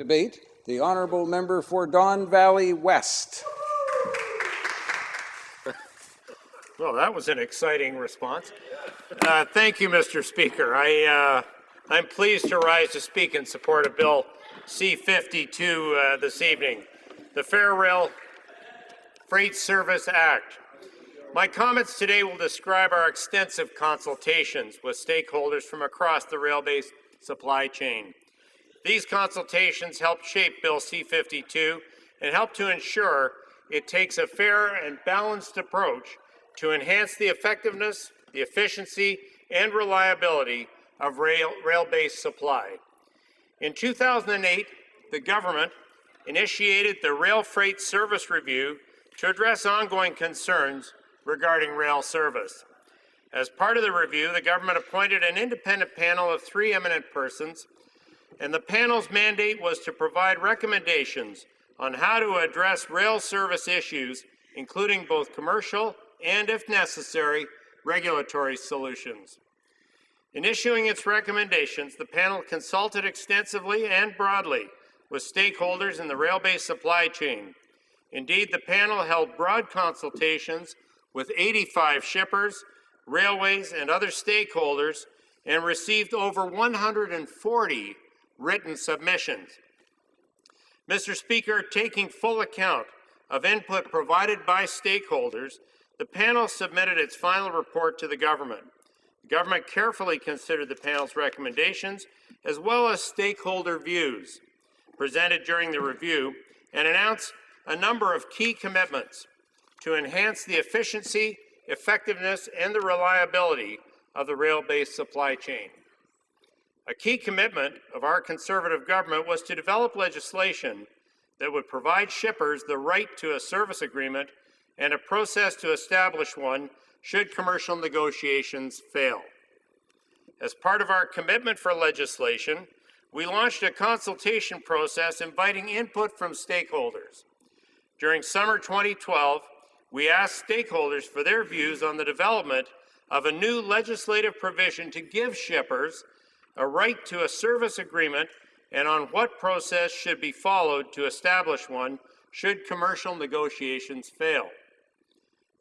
debate, the honourable member for Don Valley West. Well, that was an exciting response. Thank you, Mr. Speaker. I'm pleased to rise to speak in support of Bill C-52 this evening, the Fair Rail Freight Service Act. My comments today will describe our extensive consultations with stakeholders from across the rail-based supply chain. These consultations helped shape Bill C-52 and help to ensure it takes a fair and balanced approach to enhance the effectiveness, the efficiency, and reliability of rail-based supply. In 2008, the government initiated the Rail Freight Service Review to address ongoing concerns regarding rail service. As part of the review, the government appointed an independent panel of 3 eminent persons, and the panel's mandate was to provide recommendations on how to address rail service issues, including both commercial and, if necessary, regulatory solutions. In issuing its recommendations, the panel consulted extensively and broadly with stakeholders in the rail-based supply chain. Indeed, the panel held broad consultations with 85 shippers, railways, and other stakeholders, and received over 140 written submissions. Mr. Speaker, taking full account of input provided by stakeholders, the panel submitted its final report to the government. The government carefully considered the panel's recommendations as well as stakeholder views presented during the review and announced a number of key commitments to enhance the efficiency, effectiveness, and the reliability of the rail-based supply chain. A key commitment of our Conservative government was to develop legislation that would provide shippers the right to a service agreement and a process to establish one should commercial negotiations fail. As part of our commitment for legislation, we launched a consultation process inviting input from stakeholders. During summer 2012, we asked stakeholders for their views on the development of a new legislative provision to give shippers a right to a service agreement and on what process should be followed to establish one should commercial negotiations fail.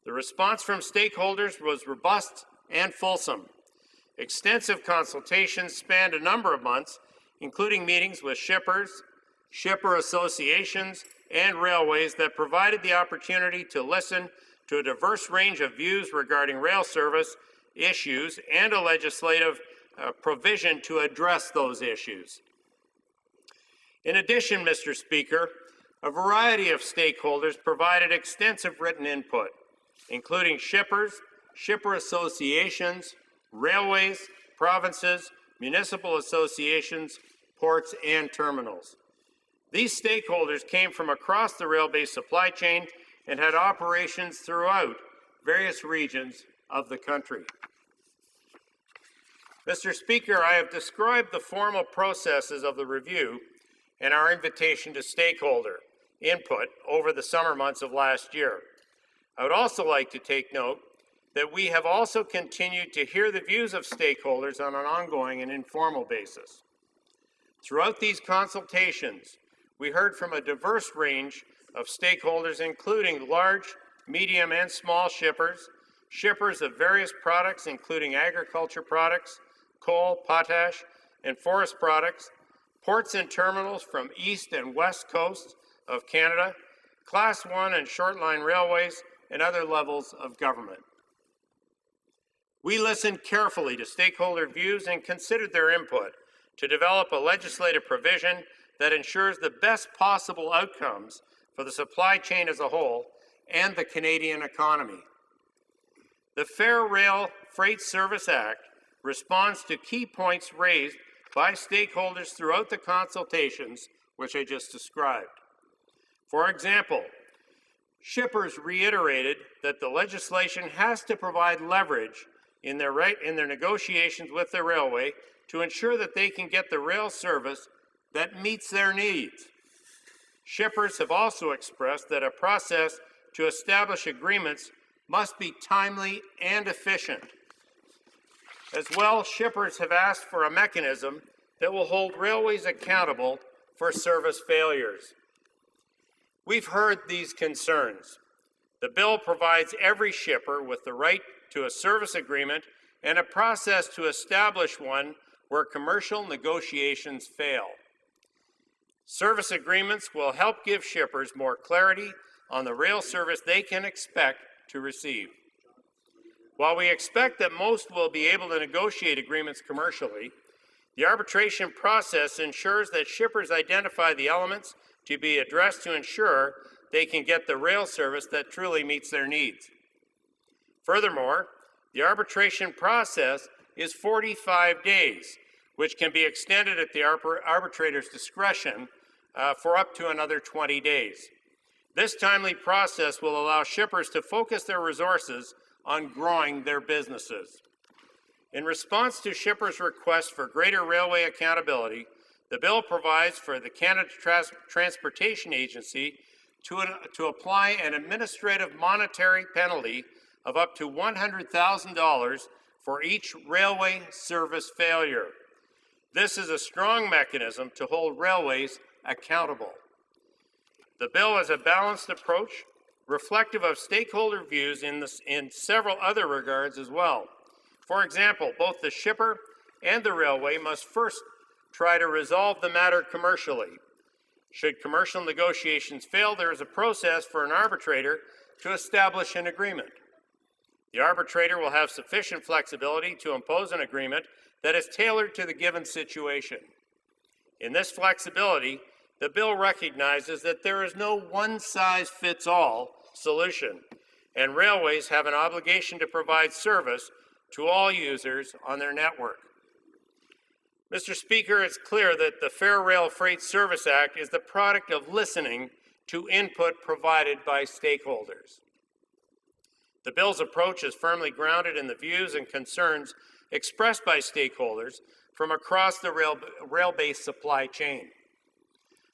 The response from stakeholders was robust and fulsome. Extensive consultations spanned a number of months, including meetings with shippers, shipper associations, and railways that provided the opportunity to listen to a diverse range of views regarding rail service issues and a legislative provision to address those issues. In addition, Mr. Speaker, a variety of stakeholders provided extensive written input, including shippers, shipper associations, railways, provinces, municipal associations, ports, and terminals. These stakeholders came from across the rail-based supply chain and had operations throughout various regions of the country. Mr. Speaker, I have described the formal processes of the review and our invitation to stakeholder input over the summer months of last year. I would also like to take note that we have also continued to hear the views of stakeholders on an ongoing and informal basis. Throughout these consultations, we heard from a diverse range of stakeholders, including large, medium, and small shippers, shippers of various products, including agriculture products, coal, potash, and forest products, ports and terminals from east and west coasts of Canada, Class 1 and short-line railways, and other levels of government. We listened carefully to stakeholder views and considered their input to develop a legislative provision that ensures the best possible outcomes for the supply chain as a whole and the Canadian economy. The Fair Rail Freight Service Act responds to key points raised by stakeholders throughout the consultations which I just described. For example, shippers reiterated that the legislation has to provide leverage in their negotiations with the railway to ensure that they can get the rail service that meets their needs. Shippers have also expressed that a process to establish agreements must be timely and efficient. As well, shippers have asked for a mechanism that will hold railways accountable for service failures. We've heard these concerns. The bill provides every shipper with the right to a service agreement and a process to establish one where commercial negotiations fail. Service agreements will help give shippers more clarity on the rail service they can expect to receive. While we expect that most will be able to negotiate agreements commercially, the arbitration process ensures that shippers identify the elements to be addressed to ensure they can get the rail service that truly meets their needs. Furthermore, the arbitration process is 45 days, which can be extended at the arbitrator's discretion for up to another 20 days. This timely process will allow shippers to focus their resources on growing their businesses. In response to shippers' request for greater railway accountability, the bill provides for the Canada Transportation Agency to apply an administrative monetary penalty of up to $100,000 for each railway service failure. This is a strong mechanism to hold railways accountable. The bill is a balanced approach, reflective of stakeholder views in several other regards as well. For example, both the shipper and the railway must first try to resolve the matter commercially. Should commercial negotiations fail, there is a process for an arbitrator to establish an agreement. The arbitrator will have sufficient flexibility to impose an agreement that is tailored to the given situation. In this flexibility, the bill recognizes that there is no one-size-fits-all solution, and railways have an obligation to provide service to all users on their network. Mr. Speaker, it's clear that the Fair Rail Freight Service Act is the product of listening to input provided by stakeholders. The bill's approach is firmly grounded in the views and concerns expressed by stakeholders from across the rail-based supply chain.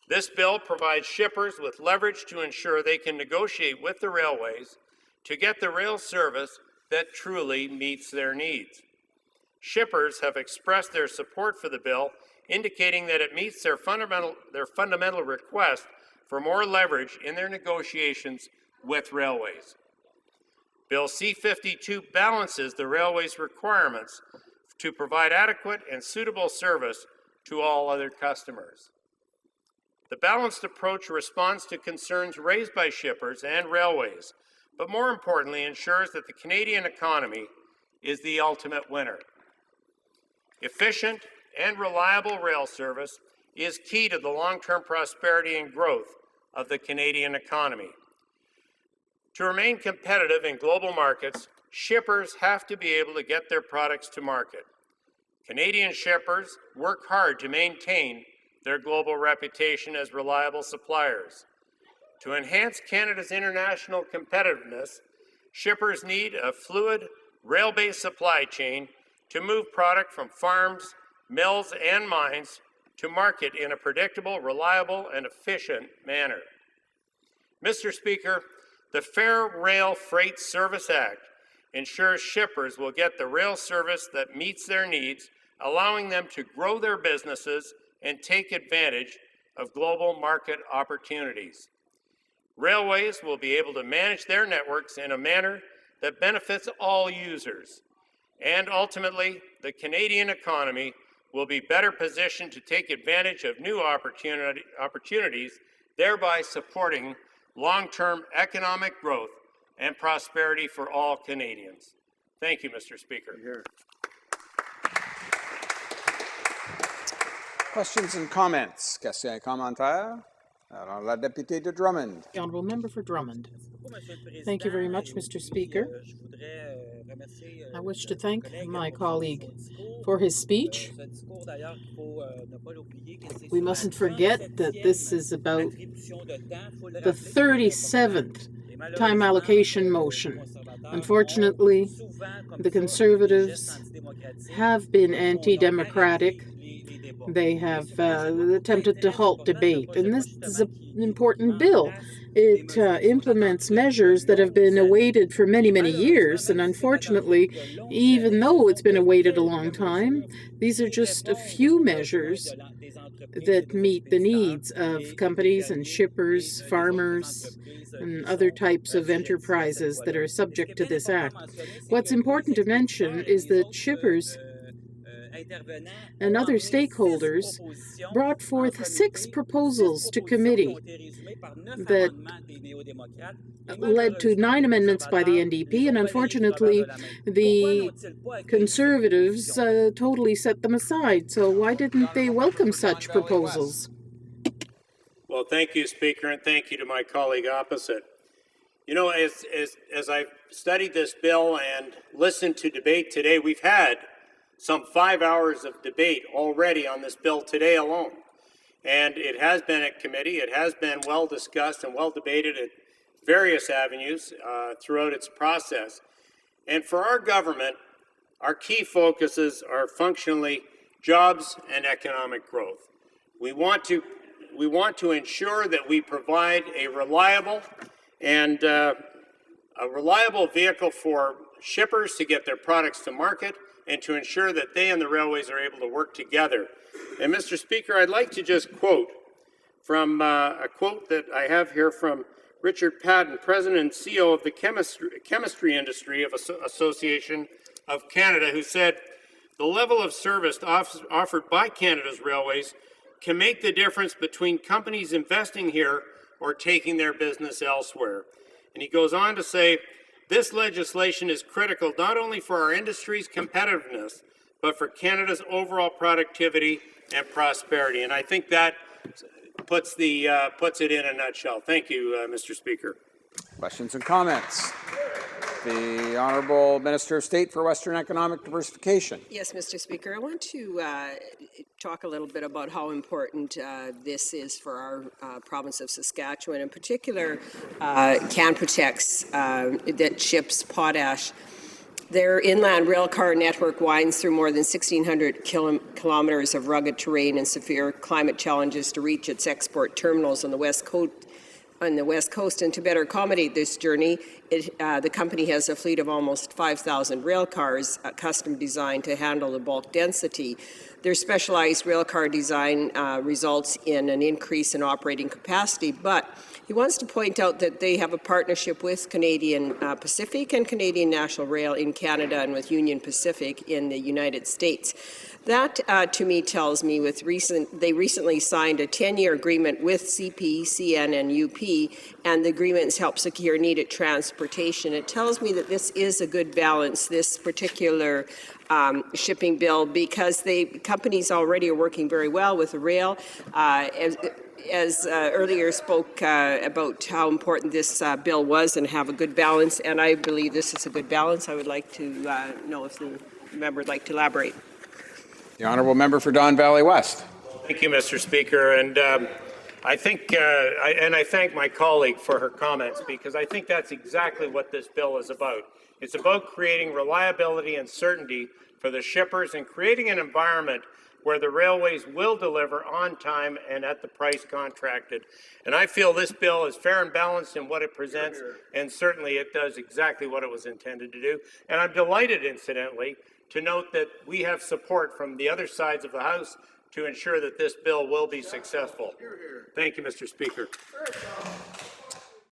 This bill provides shippers with leverage to ensure they can negotiate with the railways to get the rail service that truly meets their needs. Shippers have expressed their support for the bill, indicating that it meets their fundamental request for more leverage in their negotiations with railways. Bill C-52 balances the railway's requirements to provide adequate and suitable service to all other customers. The balanced approach responds to concerns raised by shippers and railways, but more importantly ensures that the Canadian economy is the ultimate winner. Efficient and reliable rail service is key to the long-term prosperity and growth of the Canadian economy. To remain competitive in global markets, shippers have to be able to get their products to market. Canadian shippers work hard to maintain their global reputation as reliable suppliers. To enhance Canada's international competitiveness, shippers need a fluid, rail-based supply chain to move product from farms, mills, and mines to market in a predictable, reliable, and efficient manner. Mr. Speaker, the Fair Rail Freight Service Act ensures shippers will get the rail service that meets their needs, allowing them to grow their businesses and take advantage of global market opportunities. Railways will be able to manage their networks in a manner that benefits all users, and ultimately, the Canadian economy will be better positioned to take advantage of new opportunities, thereby supporting long-term economic growth and prosperity for all Canadians. Thank you, Mr. Speaker. Here. Questions and comments? Questions et commentaires? Alors, la députée de Drummond. The Honourable Member for Drummond. Thank you very much, Mr. Speaker. I wish to thank my colleague for his speech. We mustn't forget that this is about the 37th time allocation motion. Unfortunately, the Conservatives have been anti-democratic They have attempted to halt debate, and this is an important bill. It implements measures that have been awaited for many, many years, and unfortunately, even though it's been awaited a long time, these are just a few measures that meet the needs of companies and shippers, farmers, and other types of enterprises that are subject to this act. What's important to mention is that shippers and other stakeholders brought forth 6 proposals to committee that led to 9 amendments by the NDP, and unfortunately the Conservatives totally set them aside. So why didn't they welcome such proposals? Well, thank you, Speaker, and thank you to my colleague opposite. You know, as I've studied this bill and listened to debate today, we've had some 5 hours of debate already on this bill today alone. And it has been at committee, it has been well discussed and well debated at various avenues throughout its process. And for our government, our key focuses are functionally jobs and economic growth. We want to ensure that we provide a reliable vehicle for shippers to get their products to market, and to ensure that they and the railways are able to work together. And Mr. Speaker, I'd like to just quote from a quote that I have here from Richard Patton, President and CEO of the Chemistry Industry of Association of Canada, who said, "The level of service offered by Canada's railways can make the difference between companies investing here or taking their business elsewhere." And he goes on to say, "This legislation is critical not only for our industry's competitiveness, but for Canada's overall productivity and prosperity." And I think that puts it in a nutshell. Thank you, Mr. Speaker. Questions and comments? The Honourable Minister of State for Western Economic Diversification. Yes, Mr. Speaker. I want to talk a little bit about how important this is for our province of Saskatchewan. In particular, Canpotex that ships potash. Their inland rail car network winds through more than 1,600 kilometers of rugged terrain and severe climate challenges to reach its export terminals on the West Coast. And to better accommodate this journey, the company has a fleet of almost 5,000 rail cars, custom designed to handle the bulk density. Their specialized rail car design results in an increase in operating capacity, but he wants to point out that they have a partnership with Canadian Pacific and Canadian National Rail in Canada and with Union Pacific in the United States. That, to me, tells me they recently signed a 10-year agreement with CP, CN, and UP, and the agreements help secure needed transportation. It tells me that this is a good balance, this particular shipping bill, because companies already are working very well with the rail. As earlier spoke about how important this bill was and have a good balance, and I believe this is a good balance. I would like to know if the member would like to elaborate. The Honourable Member for Don Valley West. Thank you, Mr. Speaker. And I think, I thank my colleague for her comments, because I think that's exactly what this bill is about. It's about creating reliability and certainty for the shippers and creating an environment where the railways will deliver on time and at the price contracted. And I feel this bill is fair and balanced in what it presents, and certainly it does exactly what it was intended to do. And I'm delighted, incidentally, to note that we have support from the other sides of the House to ensure that this bill will be successful. Thank you, Mr. Speaker.